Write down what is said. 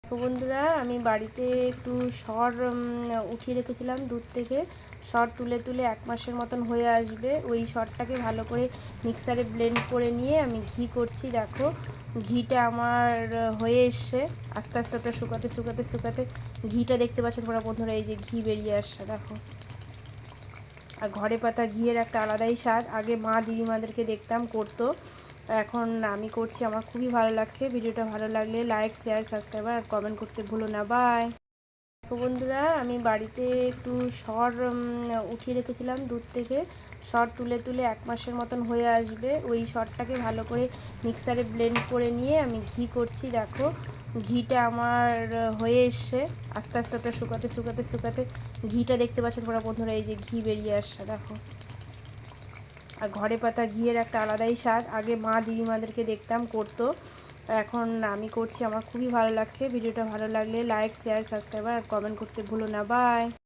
তো বন্ধুরা, আমি বাড়িতে একটু সর উঠিয়ে রেখেছিলাম দুধ থেকে। সর তুলে তুলে 1 মাসের মতন হয়ে আসবে। ওই সরটাকে ভালো করে মিক্সারে ব্লেন্ড করে নিয়ে আমি ঘি করছি। দেখো, ঘিটা আমার হয়ে এসছে। আস্তে আস্তে ওটা শুকাতে শুকাতে শুকাতে ঘিটা দেখতে পাচ্ছ তোমরা বন্ধুরা, এই যে ঘি বেরিয়ে আসছে দেখো। আর ঘরে পাতা ঘিয়ের একটা আলাদাই স্বাদ। আগে মা দিদিমাদেরকে দেখতাম করতো, এখন আমি করছি। আমার খুবই ভালো লাগছে। ভিডিওটা ভালো লাগলে লাইক, শেয়ার, সাবস্ক্রাইব আর কমেন্ট করতে ভুলো না। বাই। তো বন্ধুরা, আমি বাড়িতে একটু সর উঠিয়ে রেখেছিলাম দুধ থেকে। সর তুলে তুলে 1 মাসের মতন হয়ে আসবে। ওই সরটাকে ভালো করে মিক্সারে ব্লেন্ড করে নিয়ে আমি ঘি করছি। দেখো, ঘিটা আমার হয়ে এসছে। আস্তে আস্তে ওটা শুকাতে শুকাতে শুকাতে ঘিটা দেখতে পাচ্ছ তোমরা বন্ধুরা, এই যে ঘি বেরিয়ে আসছে দেখো। আর ঘরে পাতা ঘিয়ের একটা আলাদাই স্বাদ। আগে মা দিদিমাদেরকে দেখতাম করতো, এখন আমি করছি। আমার খুবই ভালো লাগছে। ভিডিওটা ভালো লাগলে লাইক, শেয়ার, সাবস্ক্রাইব আর কমেন্ট করতে ভুলো না। বাই।